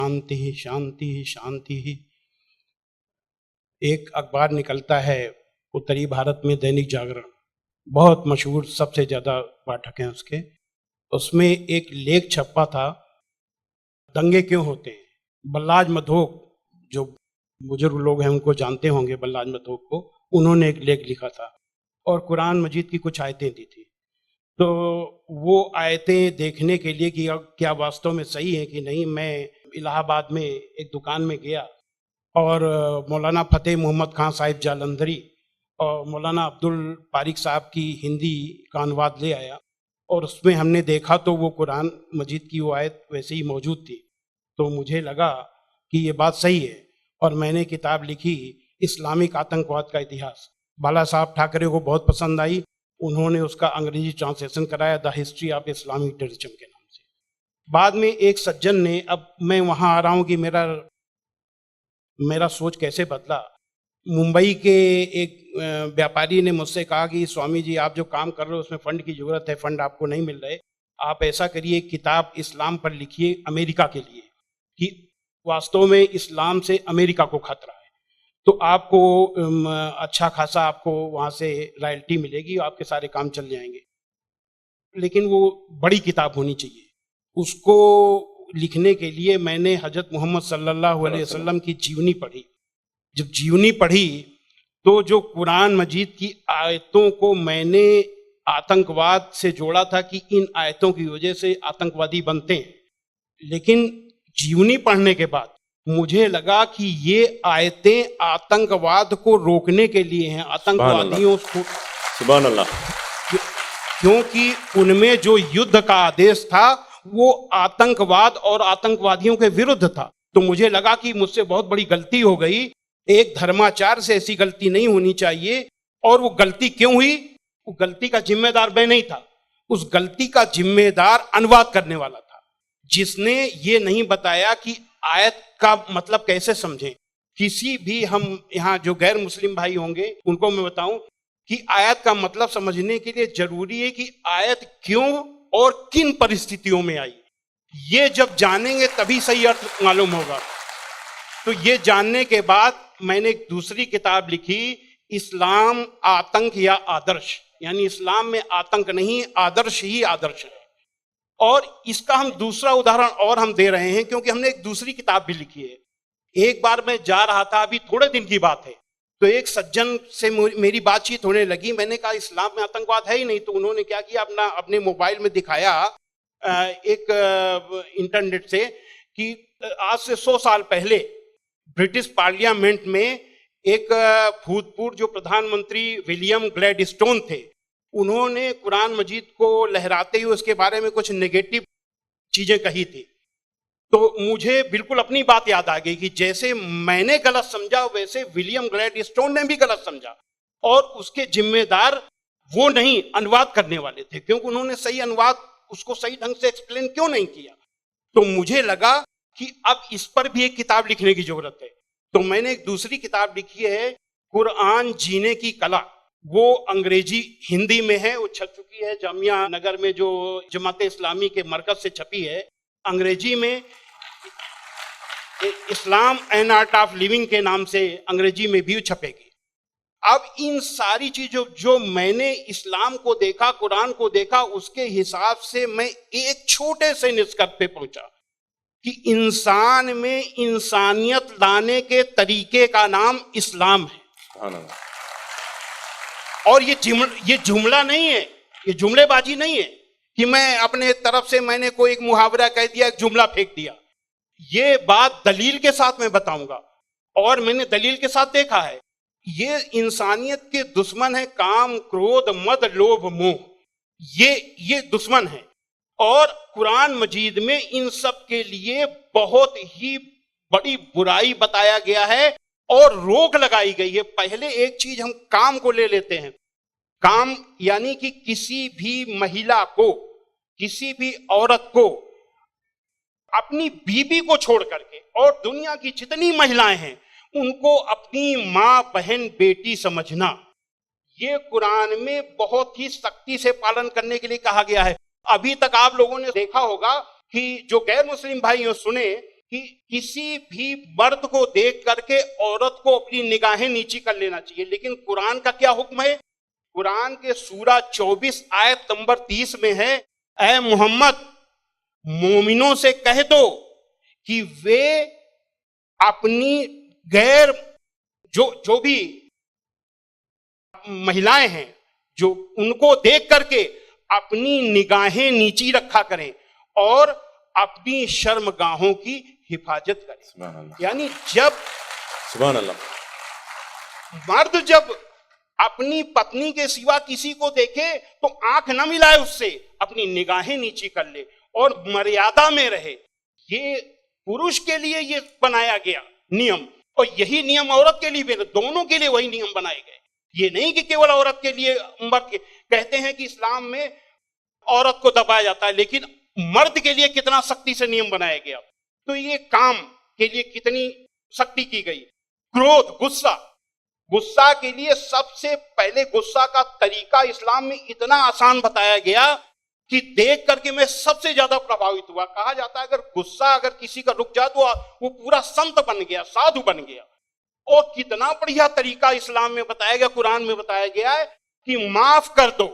शांति ही शांति ही शांति ही। एक अखबार निकलता है उत्तरी भारत में, दैनिक जागरण, बहुत मशहूर, सबसे ज़्यादा पाठक हैं उसके। उसमें एक लेख छपा था, दंगे क्यों होते हैं। बल्लाज मधोक, जो बुजुर्ग लोग हैं उनको जानते होंगे, बल्लाज मधोक को, उन्होंने एक लेख लिखा था और कुरान मजीद की कुछ आयतें दी थी। तो वो आयतें देखने के लिए कि क्या वास्तव में सही है कि नहीं, मैं इलाहाबाद में एक दुकान में गया और मौलाना फतेह मोहम्मद खान साहिब जालंधरी और मौलाना अब्दुल पारिक साहब की हिंदी का अनुवाद ले आया और उसमें हमने देखा तो वो कुरान मजीद की वो आयत वैसे ही मौजूद थी। तो मुझे लगा कि ये बात सही है और मैंने किताब लिखी, इस्लामिक आतंकवाद का इतिहास। बाला साहब ठाकरे को बहुत पसंद आई, उन्होंने उसका अंग्रेजी ट्रांसलेशन कराया, the history of Islamic terrorism के नाम से। बाद में एक सज्जन ने, अब मैं वहाँ आ रहा हूँ कि मेरा सोच कैसे बदला। मुंबई के एक व्यापारी ने मुझसे कहा कि स्वामी जी, आप जो काम कर रहे हो उसमें फंड की जरूरत है, फंड आपको नहीं मिल रहे, आप ऐसा करिए, किताब इस्लाम पर लिखिए अमेरिका के लिए, कि वास्तव में इस्लाम से अमेरिका को खतरा है, तो आपको अच्छा खासा आपको वहाँ से रॉयल्टी मिलेगी, आपके सारे काम चल जाएंगे। लेकिन वो बड़ी किताब होनी चाहिए। उसको लिखने के लिए मैंने हजरत मोहम्मद सल्लल्लाहु अलैहि वसल्लम की जीवनी पढ़ी। जब जीवनी पढ़ी तो जो कुरान मजीद की आयतों को मैंने आतंकवाद से जोड़ा था कि इन आयतों की वजह से आतंकवादी बनते हैं, लेकिन जीवनी पढ़ने के बाद मुझे लगा कि ये आयतें आतंकवाद को रोकने के लिए हैं, आतंकवादियों को। सुभान अल्लाह। क्योंकि उनमें जो युद्ध का आदेश था वो आतंकवाद और आतंकवादियों के विरुद्ध था। तो मुझे लगा कि मुझसे बहुत बड़ी गलती हो गई, एक धर्माचार से ऐसी गलती नहीं होनी चाहिए। और वो गलती क्यों हुई? वो गलती का जिम्मेदार मैं नहीं था, उस गलती का जिम्मेदार अनुवाद करने वाला था, जिसने ये नहीं बताया कि आयत का मतलब कैसे समझें। किसी भी, हम यहाँ जो गैर मुस्लिम भाई होंगे उनको मैं बताऊं कि आयत का मतलब समझने के लिए जरूरी है कि आयत क्यों और किन परिस्थितियों में आई। ये जब जानेंगे तभी सही अर्थ मालूम होगा। तो ये जानने के बाद मैंने एक दूसरी किताब लिखी, इस्लाम आतंक या आदर्श, यानी इस्लाम में आतंक नहीं, आदर्श ही आदर्श है। और इसका हम दूसरा उदाहरण और हम दे रहे हैं क्योंकि हमने एक दूसरी किताब भी लिखी है। एक बार मैं जा रहा था, अभी थोड़े दिन की बात है, तो एक सज्जन से मेरी बातचीत होने लगी। मैंने कहा इस्लाम में आतंकवाद है ही नहीं। तो उन्होंने क्या किया, अपने मोबाइल में दिखाया एक इंटरनेट से कि आज से 100 साल पहले ब्रिटिश पार्लियामेंट में एक भूतपूर्व जो प्रधानमंत्री विलियम ग्लैडस्टोन थे, उन्होंने कुरान मजीद को लहराते हुए उसके बारे में कुछ नेगेटिव चीजें कही थी। तो मुझे बिल्कुल अपनी बात याद आ गई कि जैसे मैंने गलत समझा वैसे विलियम ग्लैडस्टोन ने भी गलत समझा, और उसके जिम्मेदार वो नहीं, अनुवाद करने वाले थे, क्योंकि उन्होंने सही अनुवाद उसको सही ढंग से एक्सप्लेन क्यों नहीं किया। तो मुझे लगा कि अब इस पर भी एक किताब लिखने की जरूरत है। तो मैंने एक दूसरी किताब लिखी है, कुरान जीने की कला। वो अंग्रेजी हिंदी में है, वो छप चुकी है जामिया नगर में, जो जमात इस्लामी के मरकज से छपी है। अंग्रेजी में इस्लाम एंड आर्ट ऑफ लिविंग के नाम से अंग्रेजी में भी छपेगी। अब इन सारी चीजों जो मैंने इस्लाम को देखा, कुरान को देखा, उसके हिसाब से मैं एक छोटे से निष्कर्ष पे पहुंचा कि इंसान में इंसानियत लाने के तरीके का नाम इस्लाम है। और ये जुमला नहीं है, ये जुमलेबाजी नहीं है कि मैं अपने तरफ से मैंने कोई एक मुहावरा कह दिया, एक जुमला फेंक दिया। ये बात दलील के साथ मैं बताऊंगा, और मैंने दलील के साथ देखा है। ये इंसानियत के दुश्मन है, काम, क्रोध, मद, लोभ, मोह, ये दुश्मन है। और कुरान मजीद में इन सब के लिए बहुत ही बड़ी बुराई बताया गया है और रोक लगाई गई है। पहले एक चीज हम काम को ले लेते हैं। काम यानी कि किसी भी महिला को, किसी भी औरत को अपनी बीबी को छोड़ करके, और दुनिया की जितनी महिलाएं हैं उनको अपनी मां, बहन, बेटी समझना, ये कुरान में बहुत ही सख्ती से पालन करने के लिए कहा गया है। अभी तक आप लोगों ने देखा होगा कि जो गैर मुस्लिम भाई सुने कि किसी भी मर्द को देख करके औरत को अपनी निगाहें नीची कर लेना चाहिए, लेकिन कुरान का क्या हुक्म है? कुरान के सूरा 24 आयत नंबर 30 में है, ऐ मोहम्मद मोमिनों से कह दो कि वे अपनी गैर जो भी महिलाएं हैं जो उनको देख करके अपनी निगाहें नीची रखा करें और अपनी शर्मगाहों की हिफाजत करें। यानी जब सुभान अल्लाह, मर्द जब अपनी पत्नी के सिवा किसी को देखे तो आंख न मिलाए उससे, अपनी निगाहें नीची कर ले और मर्यादा में रहे। ये पुरुष के लिए ये बनाया गया नियम, और यही नियम औरत के लिए भी, दोनों के लिए वही नियम बनाए गए। ये नहीं कि केवल औरत के लिए। मर्द के कहते हैं कि इस्लाम में औरत को दबाया जाता है, लेकिन मर्द के लिए कितना सख्ती से नियम बनाया गया। तो ये काम के लिए कितनी सख्ती की गई। क्रोध, गुस्सा के लिए सबसे पहले गुस्सा का तरीका इस्लाम में इतना आसान बताया गया कि देख करके मैं सबसे ज्यादा प्रभावित हुआ। कहा जाता है अगर गुस्सा अगर किसी का रुक जाए तो वो पूरा संत बन गया, साधु बन गया। और कितना बढ़िया तरीका इस्लाम में बताया गया, कुरान में बताया गया है कि माफ कर दो,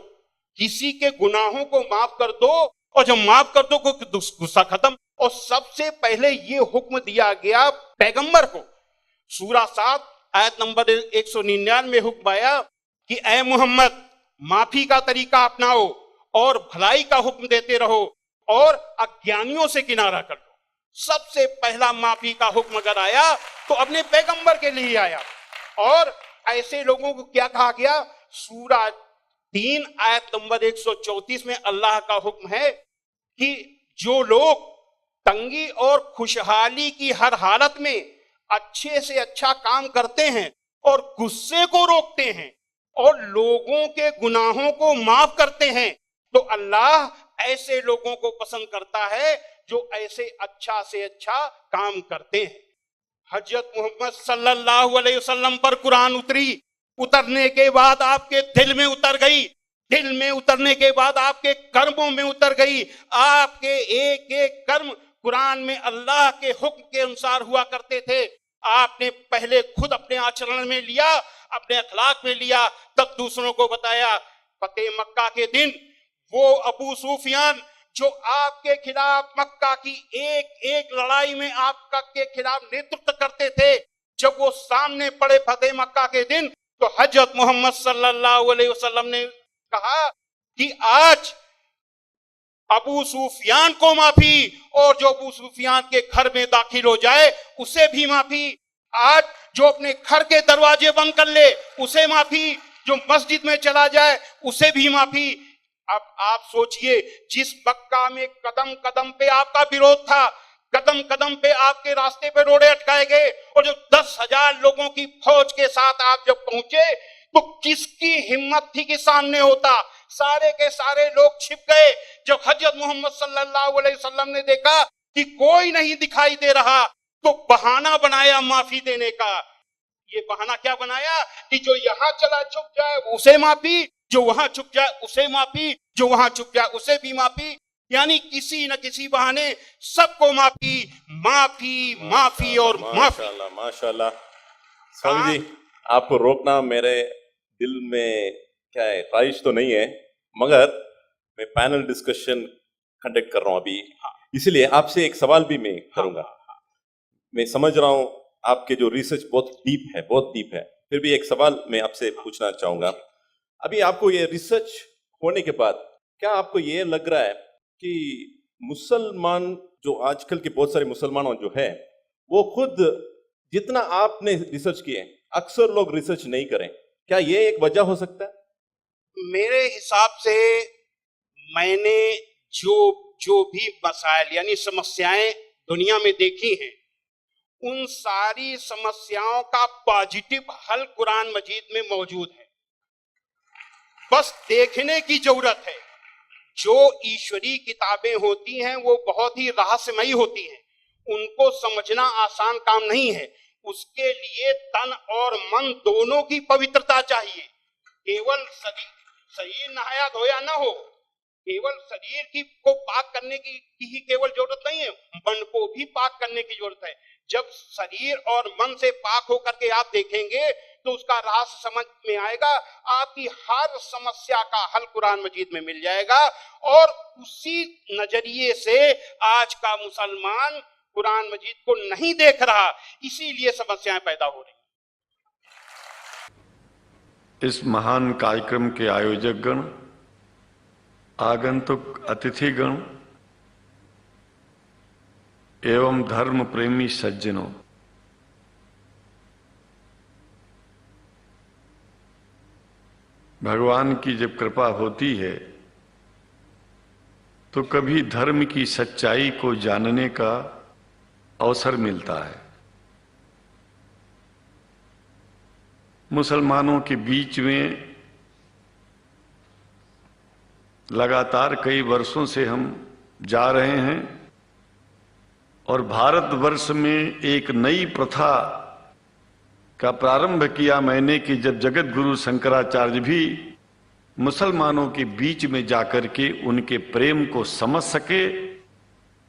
किसी के गुनाहों को माफ कर दो, और जब माफ कर दो गुस्सा खत्म। और सबसे पहले ये हुक्म दिया गया पैगंबर को, सूरा 7 आयत नंबर 199 में हुक्म आया कि ऐ मोहम्मद माफी का तरीका अपनाओ और भलाई का हुक्म देते रहो और अज्ञानियों से किनारा कर लो। सबसे पहला माफी का हुक्म अगर आया तो अपने पैगंबर के लिए आया। और ऐसे लोगों को क्या कहा गया? सूरा 3 आयत नंबर 134 में अल्लाह का हुक्म है कि जो लोग तंगी और खुशहाली की हर हालत में अच्छे से अच्छा काम करते हैं और गुस्से को रोकते हैं और लोगों के गुनाहों को माफ करते हैं, तो अल्लाह ऐसे लोगों को पसंद करता है जो ऐसे अच्छा से अच्छा काम करते हैं। हजरत मोहम्मद सल्लल्लाहु अलैहि वसल्लम पर कुरान उतरने के बाद आपके दिल में उतर गई, दिल में उतरने के बाद आपके कर्मों में उतर गई। आपके एक एक कर्म कुरान में अल्लाह के हुक्म के अनुसार हुआ करते थे। आपने पहले खुद अपने आचरण में लिया, अपने अखलाक में लिया, तब दूसरों को बताया। फतेह मक्का के दिन वो अबू सुफियान जो आपके खिलाफ मक्का की एक एक लड़ाई में आपका के खिलाफ नेतृत्व करते थे, जब वो सामने पड़े फतेह मक्का के दिन, तो हजरत मोहम्मद सल्लल्लाहु अलैहि वसल्लम ने कहा कि आज अबू सुफियान को माफी, और जो अबू सुफियान के घर में दाखिल हो जाए उसे भी माफी। आज जो अपने घर के दरवाजे बंद कर ले उसे माफी, जो मस्जिद में चला जाए उसे भी माफी। अब आप सोचिए, जिस मक्का में कदम कदम पे आपका विरोध था, कदम कदम पे आपके रास्ते पे रोड़े अटकाए गए, और जो 10,000 लोगों की फौज के साथ आप जब पहुंचे तो किसकी हिम्मत थी कि सामने होता? सारे के सारे लोग छिप गए। जब हजरत मोहम्मद सल्लल्लाहु अलैहि वसल्लम ने देखा कि कोई नहीं दिखाई दे रहा, तो बहाना बनाया माफी देने का। ये बहाना क्या बनाया कि जो यहां चला छुप जाए उसे माफी, जो वहां छुप जाए उसे माफी, जो वहां छुप जाए उसे भी माफी। यानी किसी न किसी बहाने सबको माफी, माफी, माफी और माफी। माशाल्लाह, माशाल्लाह। स्वामी जी, आपको रोकना मेरे दिल में क्या है, ख्वाहिश तो नहीं है, मगर मैं पैनल डिस्कशन कंडक्ट कर रहा हूं अभी, इसलिए आपसे एक सवाल भी मैं करूंगा। मैं समझ रहा हूं आपके जो रिसर्च बहुत डीप है, बहुत डीप है, फिर भी एक सवाल मैं आपसे पूछना चाहूंगा। अभी आपको ये रिसर्च होने के बाद क्या आपको ये लग रहा है कि मुसलमान जो आजकल के बहुत सारे मुसलमान जो है वो खुद जितना आपने रिसर्च किए अक्सर लोग रिसर्च नहीं करें, क्या ये एक वजह हो सकता है? मेरे हिसाब से मैंने जो भी मसाइल यानी समस्याएं दुनिया में देखी हैं, उन सारी समस्याओं का पॉजिटिव हल कुरान मजीद में मौजूद है। बस देखने की जरूरत है। जो ईश्वरी किताबें होती हैं वो बहुत ही रहस्यमयी होती हैं, उनको समझना आसान काम नहीं है। उसके लिए तन और मन दोनों की पवित्रता चाहिए। केवल सही नहाया धोया ना हो, केवल शरीर की को पाक करने की ही केवल जरूरत नहीं है, मन को भी पाक करने की जरूरत है। जब शरीर और मन से पाक होकर के आप देखेंगे तो उसका राज समझ में आएगा, आपकी हर समस्या का हल कुरान मजीद में मिल जाएगा। और उसी नजरिए से आज का मुसलमान कुरान मजीद को नहीं देख रहा, इसीलिए समस्याएं पैदा हो रही। इस महान कार्यक्रम के आयोजक गण, आगंतुक अतिथिगण एवं धर्म प्रेमी सज्जनों, भगवान की जब कृपा होती है तो कभी धर्म की सच्चाई को जानने का अवसर मिलता है। मुसलमानों के बीच में लगातार कई वर्षों से हम जा रहे हैं और भारतवर्ष में एक नई प्रथा का प्रारंभ किया मैंने कि जब जगत गुरु शंकराचार्य भी मुसलमानों के बीच में जाकर के उनके प्रेम को समझ सके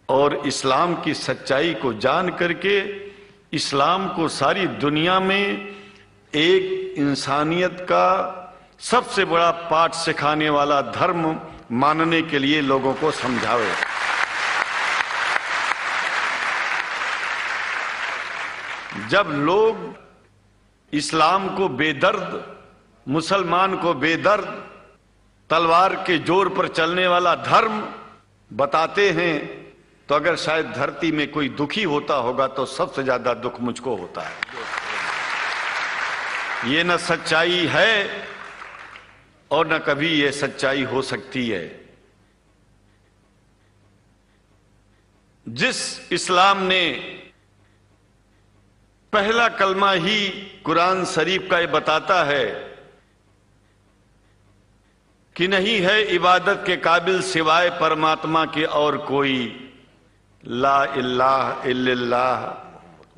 और इस्लाम की सच्चाई को जान करके इस्लाम को सारी दुनिया में एक इंसानियत का सबसे बड़ा पाठ सिखाने वाला धर्म मानने के लिए लोगों को समझावे। जब लोग इस्लाम को बेदर्द, मुसलमान को बेदर्द, तलवार के जोर पर चलने वाला धर्म बताते हैं तो अगर शायद धरती में कोई दुखी होता होगा तो सबसे ज्यादा दुख मुझको होता है। ये न सच्चाई है और न कभी ये सच्चाई हो सकती है। जिस इस्लाम ने पहला कलमा ही कुरान शरीफ का ये बताता है कि नहीं है इबादत के काबिल सिवाय परमात्मा के और कोई, ला इलाहा इल्लल्लाह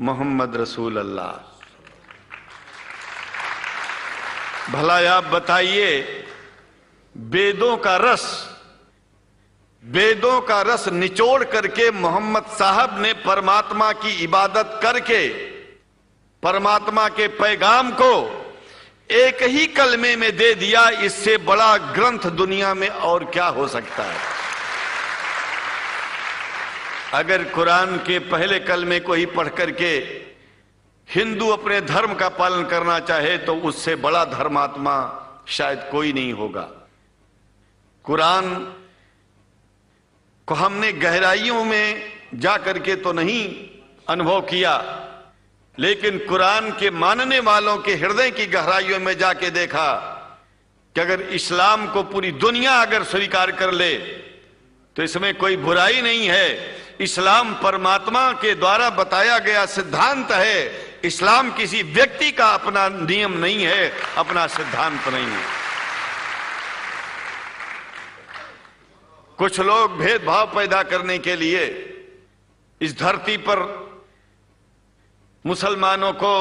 मुहम्मद रसूल अल्लाह। भला आप बताइए, वेदों का रस निचोड़ करके मोहम्मद साहब ने परमात्मा की इबादत करके परमात्मा के पैगाम को एक ही कलमे में दे दिया, इससे बड़ा ग्रंथ दुनिया में और क्या हो सकता है। अगर कुरान के पहले कलमे को ही पढ़ करके हिंदू अपने धर्म का पालन करना चाहे तो उससे बड़ा धर्मात्मा शायद कोई नहीं होगा। कुरान को हमने गहराइयों में जा करके तो नहीं अनुभव किया, लेकिन कुरान के मानने वालों के हृदय की गहराइयों में जाके देखा कि अगर इस्लाम को पूरी दुनिया अगर स्वीकार कर ले तो इसमें कोई बुराई नहीं है। इस्लाम परमात्मा के द्वारा बताया गया सिद्धांत है। इस्लाम किसी व्यक्ति का अपना नियम नहीं है, अपना सिद्धांत नहीं है। कुछ लोग भेदभाव पैदा करने के लिए इस धरती पर मुसलमानों को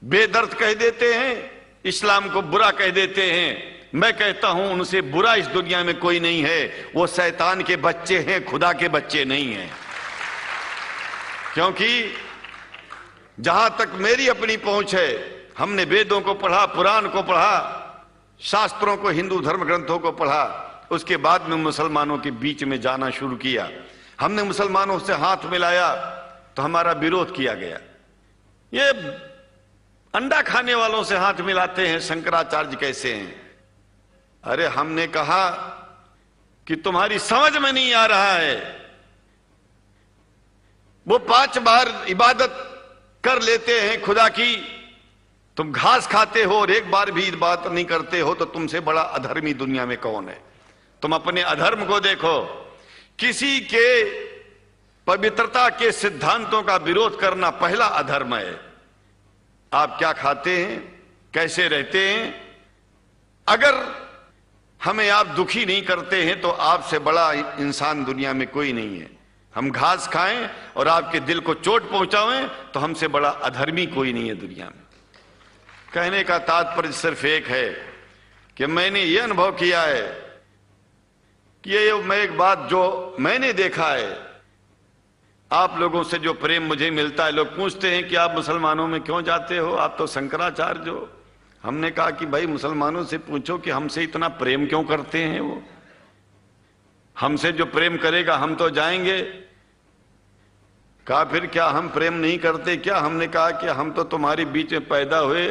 बेदर्द कह देते हैं, इस्लाम को बुरा कह देते हैं। मैं कहता हूं उनसे बुरा इस दुनिया में कोई नहीं है। वो शैतान के बच्चे हैं, खुदा के बच्चे नहीं हैं। क्योंकि जहां तक मेरी अपनी पहुंच है, हमने वेदों को पढ़ा, पुराण को पढ़ा, शास्त्रों को, हिंदू धर्म ग्रंथों को पढ़ा, उसके बाद में मुसलमानों के बीच में जाना शुरू किया। हमने मुसलमानों से हाथ मिलाया तो हमारा विरोध किया गया। ये अंडा खाने वालों से हाथ मिलाते हैं, शंकराचार्य कैसे हैं? अरे हमने कहा कि तुम्हारी समझ में नहीं आ रहा है। वो 5 बार इबादत कर लेते हैं खुदा की, तुम घास खाते हो और एक बार भी इबादत नहीं करते हो, तो तुमसे बड़ा अधर्मी दुनिया में कौन है? तुम अपने अधर्म को देखो। किसी के पवित्रता के सिद्धांतों का विरोध करना पहला अधर्म है। आप क्या खाते हैं, कैसे रहते हैं, अगर हमें आप दुखी नहीं करते हैं तो आपसे बड़ा इंसान दुनिया में कोई नहीं है। हम घास खाएं और आपके दिल को चोट पहुंचाएं तो हमसे बड़ा अधर्मी कोई नहीं है दुनिया में। कहने का तात्पर्य सिर्फ एक है कि मैंने ये अनुभव किया है कि ये मैं एक बात जो मैंने देखा है, आप लोगों से जो प्रेम मुझे मिलता है, लोग पूछते हैं कि आप मुसलमानों में क्यों जाते हो, आप तो शंकराचार्य हो। हमने कहा कि भाई मुसलमानों से पूछो कि हमसे इतना प्रेम क्यों करते हैं, वो हमसे जो प्रेम करेगा हम तो जाएंगे। कहा फिर क्या हम प्रेम नहीं करते क्या? हमने कहा कि हम तो तुम्हारे बीच में पैदा हुए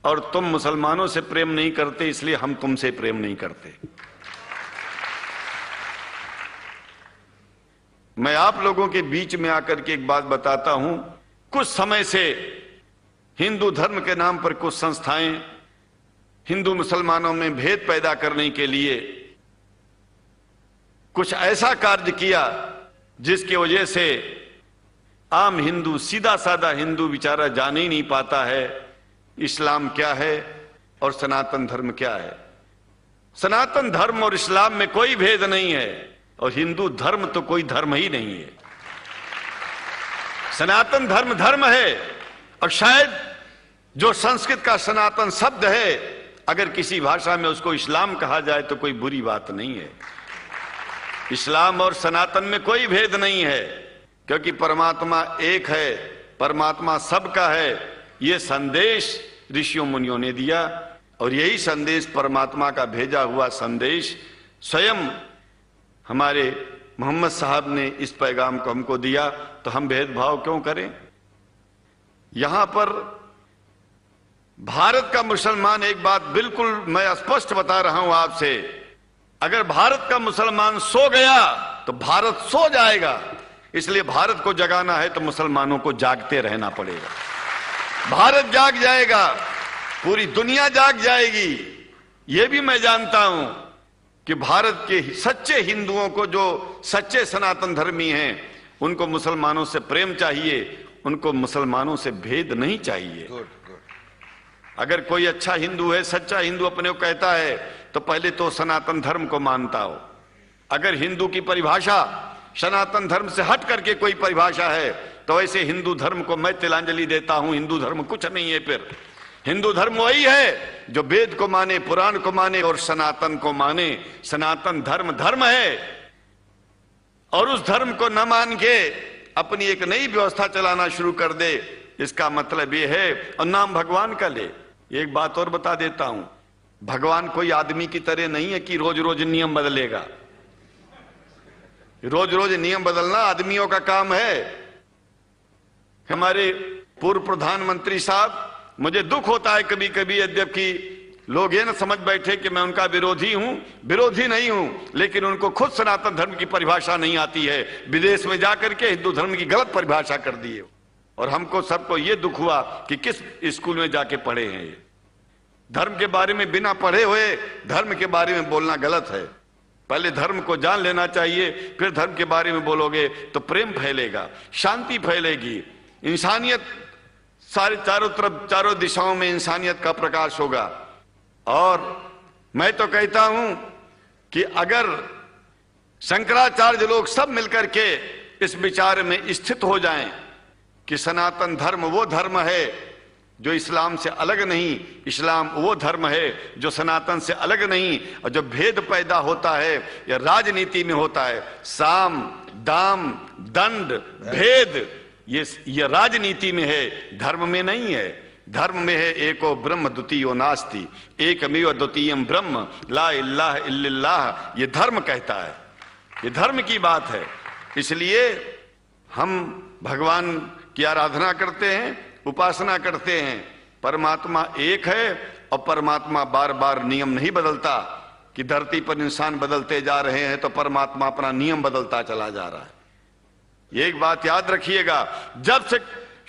और तुम मुसलमानों से प्रेम नहीं करते, इसलिए हम तुमसे प्रेम नहीं करते। मैं आप लोगों के बीच में आकर के एक बात बताता हूं, कुछ समय से हिंदू धर्म के नाम पर कुछ संस्थाएं हिंदू मुसलमानों में भेद पैदा करने के लिए कुछ ऐसा कार्य किया जिसकी वजह से आम हिंदू, सीधा साधा हिंदू बेचारा जान ही नहीं पाता है इस्लाम क्या है और सनातन धर्म क्या है। सनातन धर्म और इस्लाम में कोई भेद नहीं है और हिंदू धर्म तो कोई धर्म ही नहीं है। सनातन धर्म धर्म है और शायद जो संस्कृत का सनातन शब्द है, अगर किसी भाषा में उसको इस्लाम कहा जाए तो कोई बुरी बात नहीं है। इस्लाम और सनातन में कोई भेद नहीं है, क्योंकि परमात्मा एक है, परमात्मा सबका है। ये संदेश ऋषियों मुनियों ने दिया और यही संदेश परमात्मा का भेजा हुआ संदेश स्वयं हमारे मोहम्मद साहब ने इस पैगाम को हमको दिया, तो हम भेदभाव क्यों करें? यहां पर भारत का मुसलमान, एक बात बिल्कुल मैं स्पष्ट बता रहा हूं आपसे, अगर भारत का मुसलमान सो गया तो भारत सो जाएगा। इसलिए भारत को जगाना है तो मुसलमानों को जागते रहना पड़ेगा। भारत जाग जाएगा, पूरी दुनिया जाग जाएगी। यह भी मैं जानता हूं कि भारत के सच्चे हिंदुओं को, जो सच्चे सनातन धर्मी हैं, उनको मुसलमानों से प्रेम चाहिए, उनको मुसलमानों से भेद नहीं चाहिए। अगर कोई अच्छा हिंदू है, सच्चा हिंदू अपने को कहता है, तो पहले तो सनातन धर्म को मानता हो। अगर हिंदू की परिभाषा सनातन धर्म से हट करके कोई परिभाषा है, तो ऐसे हिंदू धर्म को मैं तिलांजलि देता हूं। हिंदू धर्म कुछ नहीं है। फिर हिंदू धर्म वही है जो वेद को माने, पुराण को माने और सनातन को माने। सनातन धर्म धर्म है और उस धर्म को न मान के अपनी एक नई व्यवस्था चलाना शुरू कर दे, इसका मतलब यह है, और नाम भगवान का ले। एक बात और बता देता हूं, भगवान कोई आदमी की तरह नहीं है कि रोज रोज नियम बदलेगा। रोज रोज नियम बदलना आदमियों का काम है। हमारे पूर्व प्रधानमंत्री साहब, मुझे दुख होता है कभी कभी, यद्यपि लोग ये न समझ बैठे कि मैं उनका विरोधी हूं, विरोधी नहीं हूं, लेकिन उनको खुद सनातन धर्म की परिभाषा नहीं आती है। विदेश में जाकर के हिंदू धर्म की गलत परिभाषा कर दी है और हमको सबको ये दुख हुआ कि किस स्कूल में जाके पढ़े हैं। ये धर्म के बारे में बिना पढ़े हुए धर्म के बारे में बोलना गलत है। पहले धर्म को जान लेना चाहिए, फिर धर्म के बारे में बोलोगे तो प्रेम फैलेगा, शांति फैलेगी, इंसानियत सारे चारों तरफ, चारों दिशाओं में इंसानियत का प्रकाश होगा। और मैं तो कहता हूं कि अगर शंकराचार्य लोग सब मिलकर के इस विचार में स्थित हो जाएं कि सनातन धर्म वो धर्म है जो इस्लाम से अलग नहीं, इस्लाम वो धर्म है जो सनातन से अलग नहीं, और जो भेद पैदा होता है या राजनीति में होता है, साम दाम दंड भेद, ये राजनीति में है, धर्म में नहीं है। धर्म में है एको ब्रह्म द्वितीयो नास्ति, एकमेव द्वितीयम ब्रह्म ला इलाहा इल्लल्लाह। ये धर्म कहता है, ये धर्म की बात है। इसलिए हम भगवान की आराधना करते हैं, उपासना करते हैं। परमात्मा एक है और परमात्मा बार बार नियम नहीं बदलता कि धरती पर इंसान बदलते जा रहे हैं तो परमात्मा अपना नियम बदलता चला जा रहा है। ये एक बात याद रखिएगा, जब से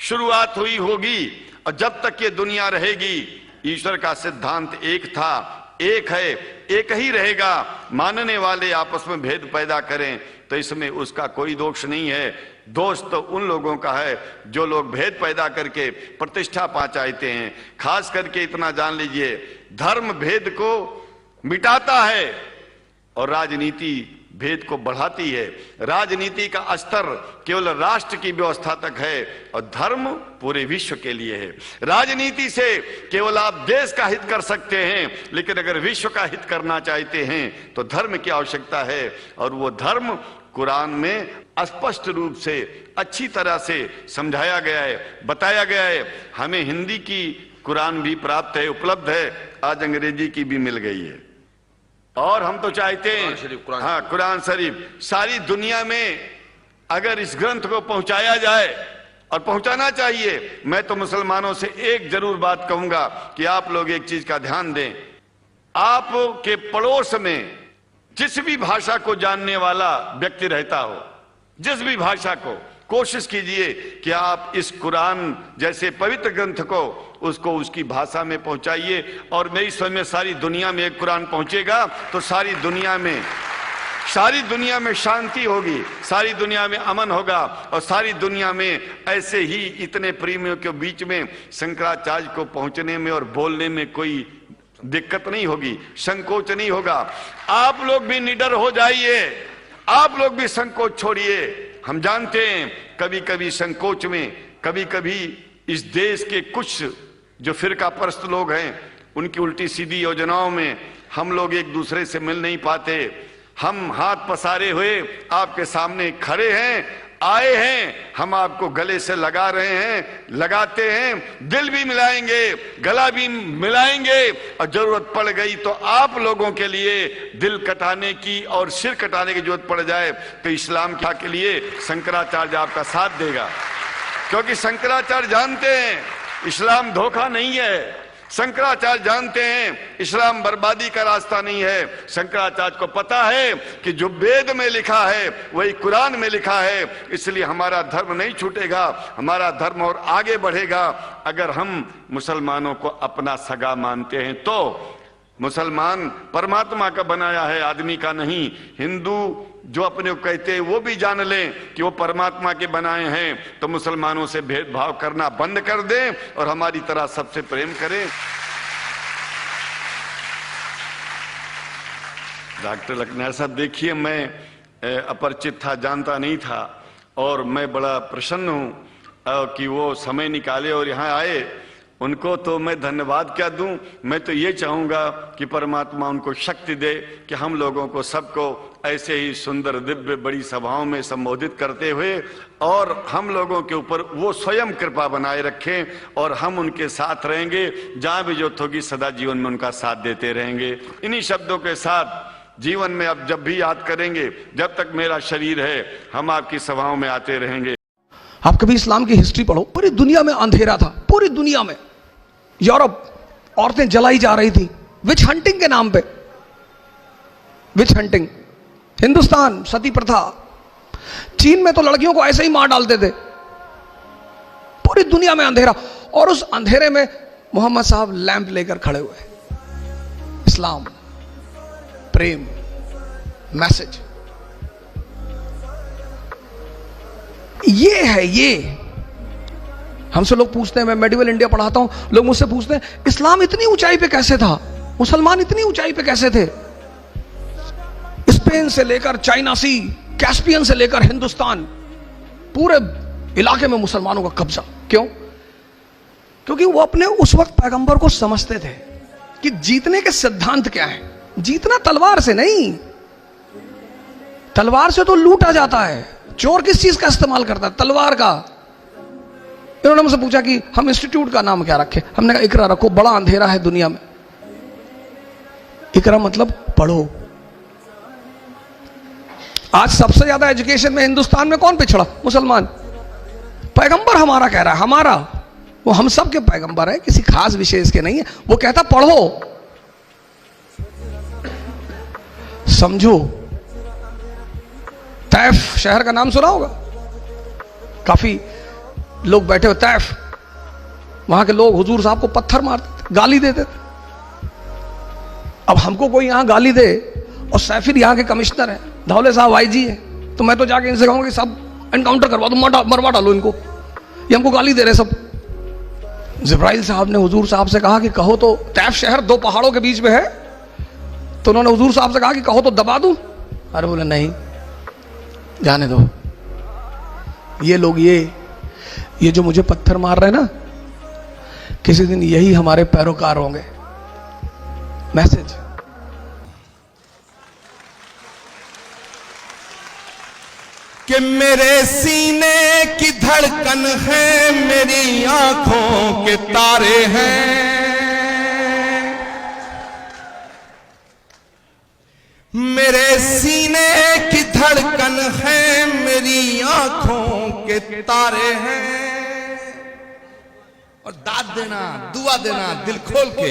शुरुआत हुई होगी और जब तक ये दुनिया रहेगी, ईश्वर का सिद्धांत एक था, एक है, एक ही रहेगा। मानने वाले आपस में भेद पैदा करें तो इसमें उसका कोई दोष नहीं है। दोष तो उन लोगों का है जो लोग भेद पैदा करके प्रतिष्ठा पा चाहते हैं। खास करके इतना जान लीजिए, धर्म भेद को मिटाता है और राजनीति भेद को बढ़ाती है। राजनीति का स्तर केवल राष्ट्र की व्यवस्था तक है और धर्म पूरे विश्व के लिए है। राजनीति से केवल आप देश का हित कर सकते हैं, लेकिन अगर विश्व का हित करना चाहते हैं तो धर्म की आवश्यकता है, और वो धर्म कुरान में स्पष्ट रूप से अच्छी तरह से समझाया गया है, बताया गया है। हमें हिंदी की कुरान भी प्राप्त है, उपलब्ध है, आज अंग्रेजी की भी मिल गई है। और हम तो चाहते हैं हाँ, कुरान शरीफ सारी दुनिया में अगर इस ग्रंथ को पहुंचाया जाए, और पहुंचाना चाहिए। मैं तो मुसलमानों से एक जरूर बात कहूंगा कि आप लोग एक चीज का ध्यान दें, आपके पड़ोस में जिस भी भाषा को जानने वाला व्यक्ति रहता हो, जिस भी भाषा को, कोशिश कीजिए कि आप इस कुरान जैसे पवित्र ग्रंथ को उसको उसकी भाषा में पहुंचाइए। और मेरी समझ में सारी दुनिया में एक कुरान पहुंचेगा तो सारी दुनिया में शांति होगी, सारी दुनिया में अमन होगा, और सारी दुनिया में ऐसे ही इतने प्रेमियों के बीच में शंकराचार्य को पहुंचने में और बोलने में कोई दिक्कत नहीं होगी, संकोच नहीं होगा। आप लोग भी निडर हो जाइए, आप लोग भी संकोच छोड़िए। हम जानते हैं कभी कभी संकोच में, कभी कभी इस देश के कुछ जो फिरका परस्त लोग हैं उनकी उल्टी सीधी योजनाओं में हम लोग एक दूसरे से मिल नहीं पाते। हम हाथ पसारे हुए आपके सामने खड़े हैं, आए हैं, हम आपको गले से लगा रहे हैं, लगाते हैं, दिल भी मिलाएंगे, गला भी मिलाएंगे, और जरूरत पड़ गई तो आप लोगों के लिए दिल कटाने की और सिर कटाने की जरूरत पड़ जाए तो इस्लाम के लिए शंकराचार्य आपका साथ देगा। क्योंकि शंकराचार्य जानते हैं इस्लाम धोखा नहीं है, शंकराचार्य जानते हैं इस्लाम बर्बादी का रास्ता नहीं है। शंकराचार्य को पता है कि जो वेद में लिखा है वही कुरान में लिखा है, इसलिए हमारा धर्म नहीं छूटेगा, हमारा धर्म और आगे बढ़ेगा। अगर हम मुसलमानों को अपना सगा मानते हैं तो मुसलमान परमात्मा का बनाया है, आदमी का नहीं। हिंदू जो अपने को कहते हैं वो भी जान लें कि वो परमात्मा के बनाए हैं, तो मुसलमानों से भेदभाव करना बंद कर दें और हमारी तरह सबसे प्रेम करें। डॉक्टर लखनऊ साहब, देखिए मैं अपरिचित था, जानता नहीं था, और मैं बड़ा प्रसन्न हूं कि वो समय निकाले और यहाँ आए। उनको तो मैं धन्यवाद क्या दूं, मैं तो ये चाहूंगा कि परमात्मा उनको शक्ति दे कि हम लोगों को सबको ऐसे ही सुंदर दिव्य बड़ी सभाओं में संबोधित करते हुए और हम लोगों के ऊपर वो स्वयं कृपा बनाए रखें, और हम उनके साथ रहेंगे, जहां भी जरूरत होगी सदा जीवन में उनका साथ देते रहेंगे। इन्हीं शब्दों के साथ जीवन में अब जब भी याद करेंगे, जब तक मेरा शरीर है, हम आपकी सभाओं में आते रहेंगे। आप कभी इस्लाम की हिस्ट्री पढ़ो, पूरी दुनिया में अंधेरा था, पूरी दुनिया में। यूरोप औरतें जलाई जा रही थी विच हंटिंग के नाम पे, विच हंटिंग। हिंदुस्तान सती प्रथा, चीन में तो लड़कियों को ऐसे ही मार डालते थे। पूरी दुनिया में अंधेरा, और उस अंधेरे में मोहम्मद साहब लैंप लेकर खड़े हुए। इस्लाम, प्रेम, मैसेज, ये है। ये हमसे लोग पूछते हैं, मैं मेडिवल इंडिया पढ़ाता हूं, लोग मुझसे पूछते हैं इस्लाम इतनी ऊंचाई पे कैसे था, मुसलमान इतनी ऊंचाई पे कैसे थे। स्पेन से लेकर चाइना सी, कैस्पियन से लेकर हिंदुस्तान, पूरे इलाके में मुसलमानों का कब्जा। क्यों? क्योंकि वो अपने उस वक्त पैगंबर को समझते थे कि जीतने के सिद्धांत क्या है। जीतना तलवार से नहीं, तलवार से तो लूटा जाता है। चोर किस चीज का इस्तेमाल करता है? तलवार का। इन्होंने मुझसे पूछा कि हम इंस्टीट्यूट का नाम क्या रखें। हमने कहा इकरा रखो, बड़ा अंधेरा है दुनिया में। इकरा मतलब पढ़ो। आज सबसे ज्यादा एजुकेशन में हिंदुस्तान में कौन पिछड़ा? मुसलमान। पैगंबर हमारा कह रहा है, हमारा, वो हम सब के पैगंबर है, किसी खास विशेष के नहीं है। वो कहता पढ़ो, समझो। तैफ शहर का नाम सुना होगा, काफी लोग बैठे हो। तैफ, वहां के लोग हुजूर साहब को पत्थर मारते, गाली देते थे। अब हमको कोई यहां गाली दे, और सैफिर यहां के कमिश्नर है, धौले साहब आईजी है, तो मैं तो जाके इनसे कहूंगा कि सब एनकाउंटर करवा दो, मरवा डालो इनको, ये हमको गाली दे रहे सब। जिब्राइल साहब ने हुजूर साहब से कहा कि कहो तो, तैफ शहर दो पहाड़ों के बीच में है, तो उन्होंने हुजूर साहब से कहा कि कहो तो दबा दूं। अरे बोले नहीं, जाने दो। ये लोग ये जो मुझे पत्थर मार रहे हैं ना, किसी दिन यही हमारे पैरोकार होंगे। मैसेज। कि मेरे सीने की धड़कन है, मेरी आंखों के तारे हैं, मेरे सीने की धड़कन है, मेरी आंखों के तारे हैं। और दाद देना, दुआ देना दिल खोल के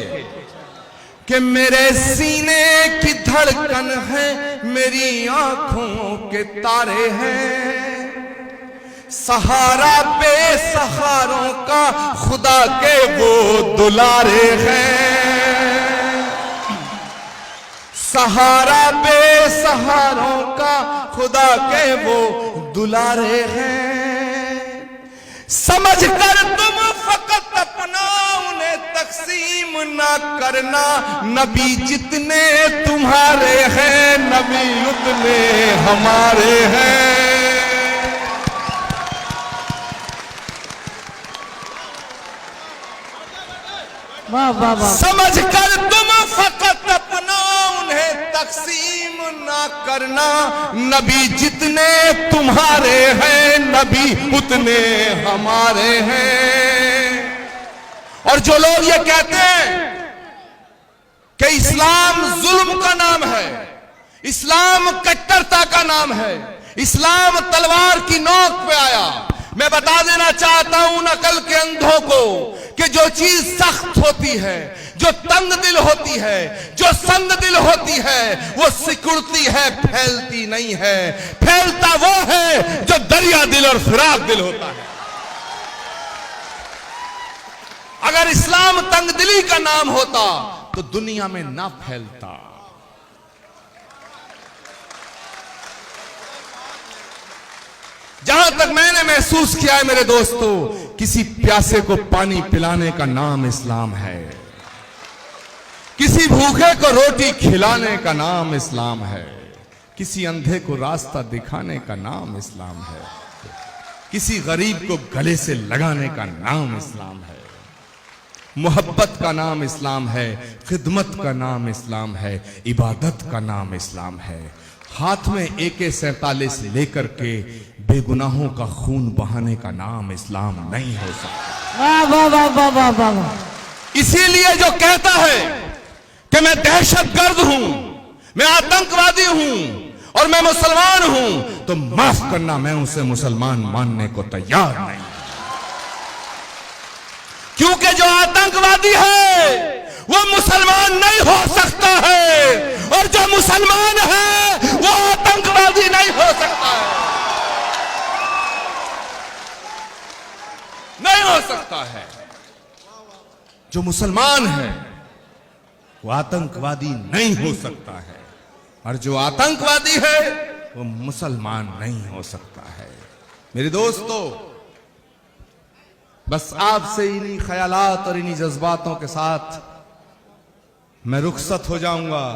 कि मेरे सीने की धड़कन है, मेरी आंखों के तारे हैं। सहारा बेसहारों का खुदा के वो दुलारे हैं, सहारा बेसहारों का खुदा के वो दुलारे हैं। समझ कर तुम फकत अपना उन्हें तकसीम ना करना, नबी जितने तुम्हारे हैं, नबी उतने हमारे हैं। वाह वाह वाह। समझ कर तुम फकत अपना उन्हें तकसीम ना करना, नबी जितने तुम्हारे हैं, नबी उतने हमारे हैं। और जो लोग ये कहते हैं कि इस्लाम जुल्म का नाम है, इस्लाम कट्टरता का नाम है, इस्लाम तलवार की नोक पे आया, मैं बता देना चाहता हूं नकल के अंधों को कि जो चीज सख्त होती है, जो तंग दिल होती है, जो संग दिल होती है, वो सिकुड़ती है, फैलती नहीं है। फैलता वो है जो दरिया दिल और फिराक दिल होता है। अगर इस्लाम तंग दिली का नाम होता तो दुनिया में ना फैलता। जहां तक मैंने महसूस किया है मेरे दोस्तों, किसी प्यासे को पानी पिलाने का नाम इस्लाम है, किसी भूखे को रोटी खिलाने का नाम इस्लाम है, किसी अंधे को रास्ता दिखाने का नाम इस्लाम है, किसी गरीब को गले से लगाने का नाम इस्लाम है, मोहब्बत का नाम इस्लाम है, खिदमत का नाम इस्लाम है, इबादत का नाम इस्लाम है। हाथ में AK-47 लेकर के बेगुनाहों का खून बहाने का नाम इस्लाम नहीं हो सकता। वाह वाह वाह वाह वाह वाह वाह। इसीलिए जो कहता है कि मैं दहशतगर्द हूं, मैं आतंकवादी हूं और मैं मुसलमान हूं, तो माफ करना, मैं उसे मुसलमान मानने को तैयार नहीं। क्योंकि जो आतंकवादी है वो मुसलमान नहीं हो सकता है, और जो मुसलमान है वो आतंकवादी नहीं हो सकता है, नहीं हो सकता है। जो मुसलमान है वो आतंकवादी नहीं हो सकता है, और जो आतंकवादी है वो मुसलमान नहीं हो सकता है। मेरे दोस्तों, बस आपसे इन्हीं ख्यालात और इन्हीं जज्बातों के साथ मैं रुखसत हो जाऊंगा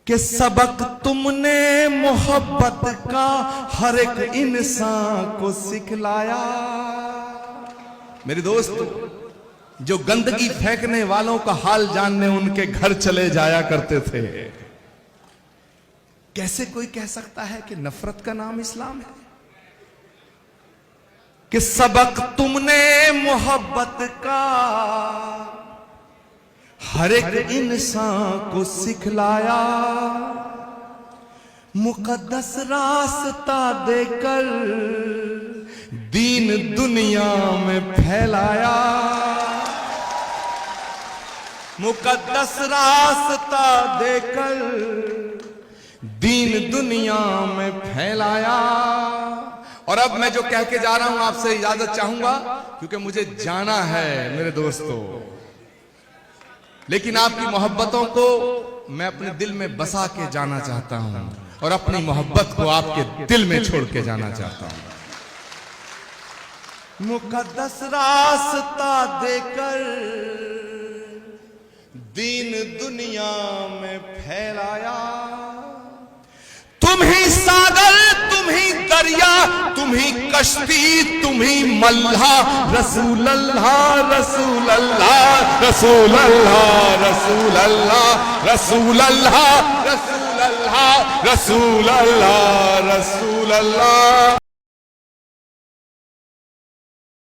कि सबक तुमने मोहब्बत का हर एक इंसान को सिखलाया। मेरे दोस्तों, जो गंदगी फेंकने वालों का हाल जानने उनके घर चले जाया करते थे, कैसे कोई कह सकता है कि नफरत का नाम इस्लाम है? कि सबक तुमने मोहब्बत का हर एक इंसान को सिखलाया, मुकद्दस रास्ता देकर दीन दुनिया में फैलाया, मुकद्दस रास्ता देकर दीन दुनिया में फैलाया। और अब मैं जो कह के जा रहा हूं आपसे इजाजत चाहूंगा, क्योंकि मुझे जाना है मेरे दोस्तों। लेकिन आपकी मोहब्बतों को मैं अपने दिल में बसा के जाना चाहता हूं, और अपनी मोहब्बत को आपके दिल में छोड़ के जाना चाहता हूं। मुकद्दस रास्ता देकर दीन दुनिया में फैलाया, तुम ही सागर, तुम ही दरिया, तुम ही कश्ती, तुम ही मल्हा। रसूल अल्लाह रसूल अल्लाह रसूल अल्लाह रसूल अल्लाह रसूल अल्लाह रसूल अल्लाह रसूल अल्लाह रसूल अल्लाह।